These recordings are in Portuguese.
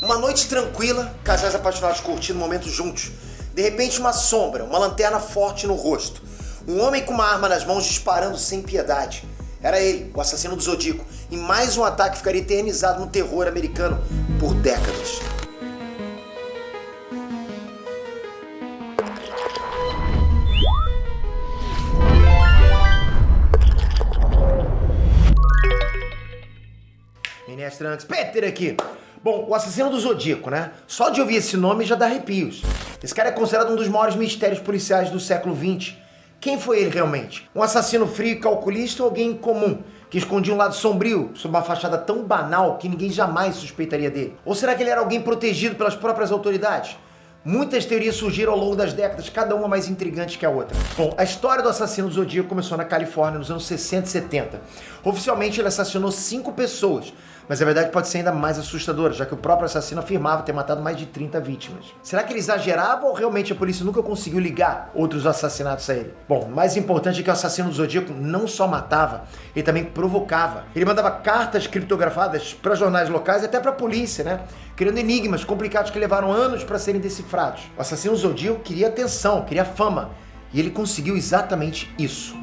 Uma noite tranquila, casais apaixonados curtindo momentos juntos. De repente uma sombra, uma lanterna forte no rosto. Um homem com uma arma nas mãos disparando sem piedade. Era ele, o assassino do Zodíaco, e mais um ataque ficaria eternizado no terror americano por décadas. Inês Trunks, Peter aqui. Bom, o assassino do Zodíaco, né? Só de ouvir esse nome já dá arrepios. Esse cara é considerado um dos maiores mistérios policiais do século XX. Quem foi ele realmente? Um assassino frio e calculista ou alguém comum, que escondia um lado sombrio sob uma fachada tão banal que ninguém jamais suspeitaria dele? Ou será que ele era alguém protegido pelas próprias autoridades? Muitas teorias surgiram ao longo das décadas, cada uma mais intrigante que a outra. Bom, a história do assassino do Zodíaco começou na Califórnia nos anos 60 e 70. Oficialmente ele assassinou 5 pessoas, mas a verdade pode ser ainda mais assustadora, já que o próprio assassino afirmava ter matado mais de 30 vítimas. Será que ele exagerava ou realmente a polícia nunca conseguiu ligar outros assassinatos a ele? Bom, o mais importante é que o assassino do Zodíaco não só matava, ele também provocava. Ele mandava cartas criptografadas para jornais locais e até para a polícia, né? Criando enigmas complicados que levaram anos para serem decifrados. O assassino do Zodíaco queria atenção, queria fama, e ele conseguiu exatamente isso.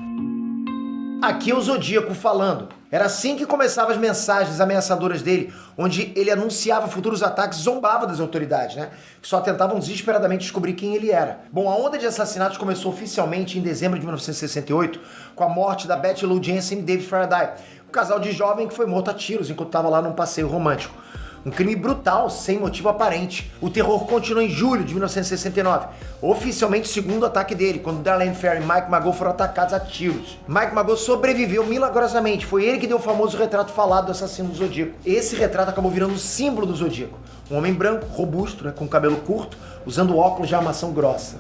Aqui é o Zodíaco falando. Era assim que começavam as mensagens ameaçadoras dele, onde ele anunciava futuros ataques e zombava das autoridades, né? Que só tentavam desesperadamente descobrir quem ele era. Bom, a onda de assassinatos começou oficialmente em dezembro de 1968, com a morte da Betty Lou Jensen e David Faraday, um casal de jovem que foi morto a tiros enquanto estava lá num passeio romântico. Um crime brutal, sem motivo aparente. O terror continuou em julho de 1969, oficialmente o segundo ataque dele, quando Darlene Ferry e Mike Mageau foram atacados a tiros. Mike Mageau sobreviveu milagrosamente, foi ele que deu o famoso retrato falado do assassino do Zodíaco. Esse retrato acabou virando o símbolo do Zodíaco. Um homem branco, robusto, né, com cabelo curto, usando óculos de armação grossa.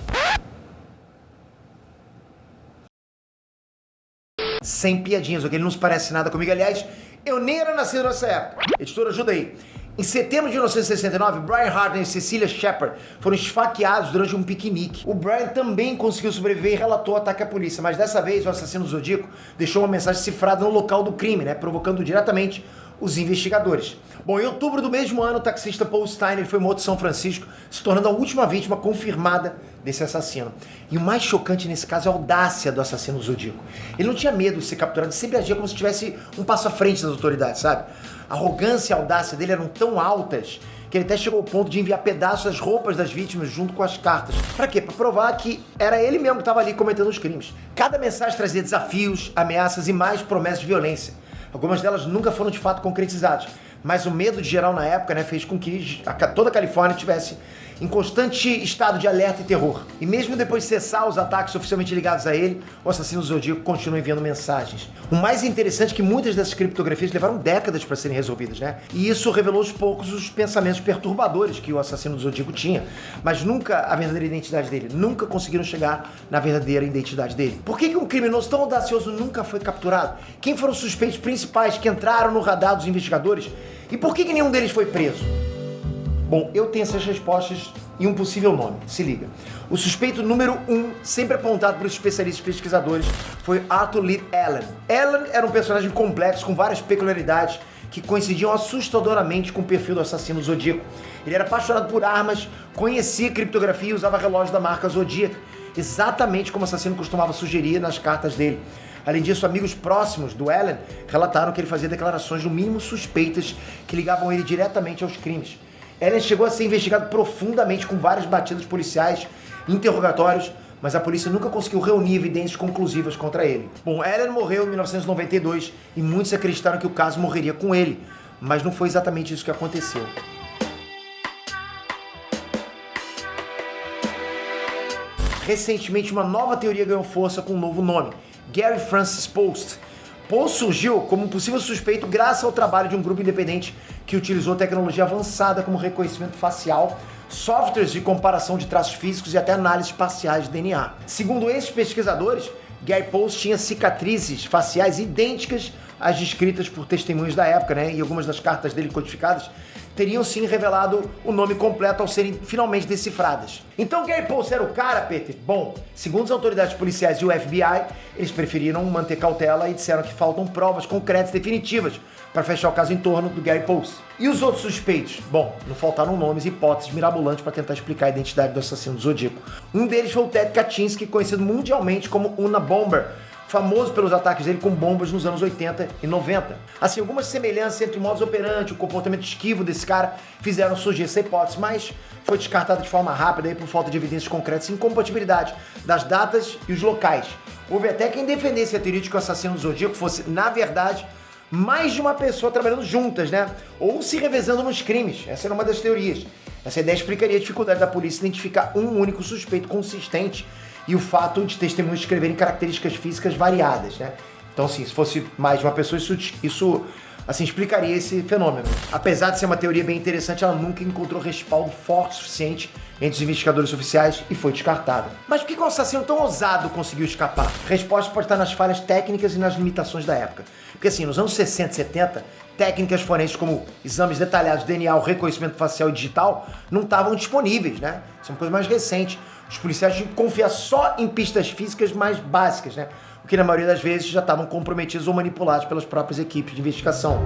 Sem piadinhas, ok? Ele não se parece nada comigo. Aliás, eu nem era nascido nessa época. Editor, ajuda aí. Em setembro de 1969, Brian Harden e Cecilia Shepard foram esfaqueados durante um piquenique. O Brian também conseguiu sobreviver e relatou o ataque à polícia, mas dessa vez o assassino do Zodíaco deixou uma mensagem cifrada no local do crime, né, provocando diretamente os investigadores. Bom, em outubro do mesmo ano, o taxista Paul Steiner foi morto em São Francisco, se tornando a última vítima confirmada desse assassino. E o mais chocante nesse caso é a audácia do assassino do Zodíaco. Ele não tinha medo de ser capturado, ele sempre agia como se tivesse um passo à frente das autoridades, sabe? A arrogância e a audácia dele eram tão altas que ele até chegou ao ponto de enviar pedaços das roupas das vítimas junto com as cartas. Pra quê? Pra provar que era ele mesmo que estava ali cometendo os crimes. Cada mensagem trazia desafios, ameaças e mais promessas de violência. Algumas delas nunca foram de fato concretizadas, mas o medo de geral na época, né, fez com que toda a Califórnia tivesse em constante estado de alerta e terror. E mesmo depois de cessar os ataques oficialmente ligados a ele, o assassino do Zodíaco continua enviando mensagens. O mais interessante é que muitas dessas criptografias levaram décadas para serem resolvidas, né? E isso revelou aos poucos os pensamentos perturbadores que o assassino do Zodíaco tinha, mas nunca a verdadeira identidade dele. Nunca conseguiram chegar na verdadeira identidade dele. Por que um criminoso tão audacioso nunca foi capturado? Quem foram os suspeitos principais que entraram no radar dos investigadores? E por que nenhum deles foi preso? Bom, eu tenho essas respostas e um possível nome. Se liga. O suspeito número 1, sempre apontado pelos especialistas pesquisadores, foi Arthur Lee Allen. Allen era um personagem complexo com várias peculiaridades que coincidiam assustadoramente com o perfil do assassino Zodíaco. Ele era apaixonado por armas, conhecia criptografia e usava relógio da marca Zodíaco, exatamente como o assassino costumava sugerir nas cartas dele. Além disso, amigos próximos do Allen relataram que ele fazia declarações no mínimo suspeitas que ligavam ele diretamente aos crimes. Allen chegou a ser investigado profundamente com várias batidas policiais, interrogatórios, mas a polícia nunca conseguiu reunir evidências conclusivas contra ele. Bom, Allen morreu em 1992 e muitos acreditaram que o caso morreria com ele, mas não foi exatamente isso que aconteceu. Recentemente, uma nova teoria ganhou força com um novo nome, Gary Francis Post. Post surgiu como um possível suspeito graças ao trabalho de um grupo independente que utilizou tecnologia avançada como reconhecimento facial, softwares de comparação de traços físicos e até análises parciais de DNA. Segundo esses pesquisadores, Gary Post tinha cicatrizes faciais idênticas às descritas por testemunhos da época, né? E algumas das cartas dele codificadas teriam sim revelado o nome completo ao serem finalmente decifradas. Então Gary Post era o cara, Peter? Bom, segundo as autoridades policiais e o FBI, eles preferiram manter cautela e disseram que faltam provas concretas definitivas para fechar o caso em torno do Gary Pulse. E os outros suspeitos? Bom, não faltaram nomes e hipóteses mirabolantes para tentar explicar a identidade do assassino do Zodíaco. Um deles foi o Ted Kaczynski, conhecido mundialmente como Una Bomber, famoso pelos ataques dele com bombas nos anos 80 e 90. Assim, algumas semelhanças entre o modus operandi e o comportamento esquivo desse cara fizeram surgir essa hipótese, mas foi descartada de forma rápida aí por falta de evidências concretas e incompatibilidade das datas e os locais. Houve até quem defendesse a teoria de que o assassino do Zodíaco fosse, na verdade, mais de uma pessoa trabalhando juntas, né? Ou se revezando nos crimes. Essa era uma das teorias. Essa ideia explicaria a dificuldade da polícia identificar um único suspeito consistente e o fato de testemunhos descreverem características físicas variadas, né? Então, assim, se fosse mais de uma pessoa, isso assim, explicaria esse fenômeno. Apesar de ser uma teoria bem interessante, ela nunca encontrou respaldo forte o suficiente entre os investigadores oficiais e foi descartada. Mas por que um assassino tão ousado conseguiu escapar? A resposta pode estar nas falhas técnicas e nas limitações da época. Porque assim, nos anos 60 e 70, técnicas forenses como exames detalhados de DNA, reconhecimento facial e digital não estavam disponíveis, né? Isso é uma coisa mais recente. Os policiais tinham que confiar só em pistas físicas mais básicas, né? O que na maioria das vezes já estavam comprometidos ou manipulados pelas próprias equipes de investigação.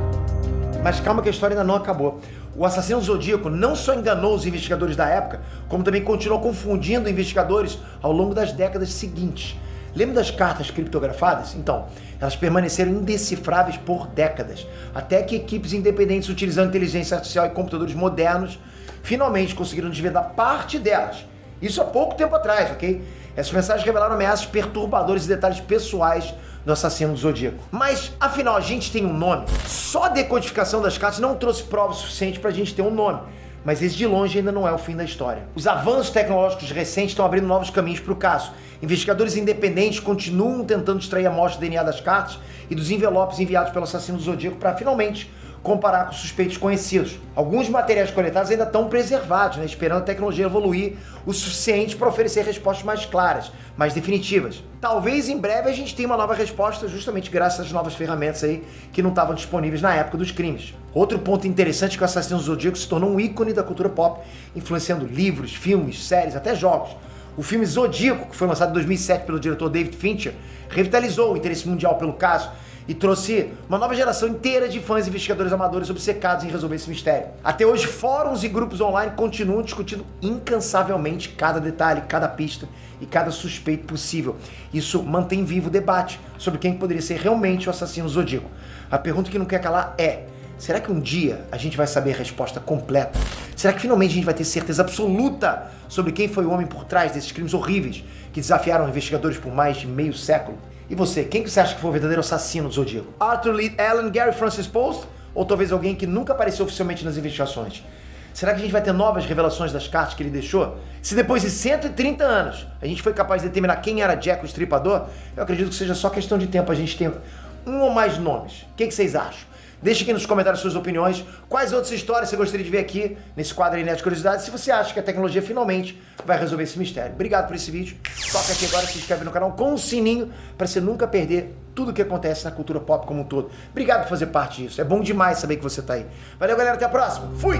Mas calma que a história ainda não acabou. O assassino Zodíaco não só enganou os investigadores da época, como também continuou confundindo investigadores ao longo das décadas seguintes. Lembra das cartas criptografadas? Então, elas permaneceram indecifráveis por décadas, até que equipes independentes utilizando inteligência artificial e computadores modernos finalmente conseguiram desvendar parte delas. Isso há pouco tempo atrás, ok? Essas mensagens revelaram ameaças perturbadoras e detalhes pessoais do assassino do Zodíaco. Mas, afinal, a gente tem um nome? Só a decodificação das cartas não trouxe prova suficiente pra gente ter um nome. Mas esse de longe ainda não é o fim da história. Os avanços tecnológicos recentes estão abrindo novos caminhos para o caso. Investigadores independentes continuam tentando extrair a amostra de DNA das cartas e dos envelopes enviados pelo assassino do Zodíaco para finalmente comparar com suspeitos conhecidos. Alguns materiais coletados ainda estão preservados, né, esperando a tecnologia evoluir o suficiente para oferecer respostas mais claras, mais definitivas. Talvez em breve a gente tenha uma nova resposta justamente graças às novas ferramentas aí que não estavam disponíveis na época dos crimes. Outro ponto interessante é que o assassino do Zodíaco se tornou um ícone da cultura pop, influenciando livros, filmes, séries, até jogos. O filme Zodíaco, que foi lançado em 2007 pelo diretor David Fincher, revitalizou o interesse mundial pelo caso e trouxe uma nova geração inteira de fãs e investigadores amadores obcecados em resolver esse mistério. Até hoje, fóruns e grupos online continuam discutindo incansavelmente cada detalhe, cada pista e cada suspeito possível. Isso mantém vivo o debate sobre quem poderia ser realmente o assassino Zodíaco. A pergunta que não quer calar é: será que um dia a gente vai saber a resposta completa? Será que finalmente a gente vai ter certeza absoluta sobre quem foi o homem por trás desses crimes horríveis que desafiaram investigadores por mais de meio século? E você, quem que você acha que foi o verdadeiro assassino do Zodíaco? Arthur Lee Allen, Gary Francis Post? Ou talvez alguém que nunca apareceu oficialmente nas investigações? Será que a gente vai ter novas revelações das cartas que ele deixou? Se depois de 130 anos a gente foi capaz de determinar quem era Jack o Estripador, eu acredito que seja só questão de tempo a gente ter um ou mais nomes. O que vocês acham? Deixe aqui nos comentários suas opiniões, quais outras histórias você gostaria de ver aqui nesse quadro aí, de curiosidades, se você acha que a tecnologia finalmente vai resolver esse mistério. Obrigado por esse vídeo, toca aqui agora, se inscreve no canal com o sininho para você nunca perder tudo o que acontece na cultura pop como um todo. Obrigado por fazer parte disso, é bom demais saber que você tá aí. Valeu galera, até a próxima, fui!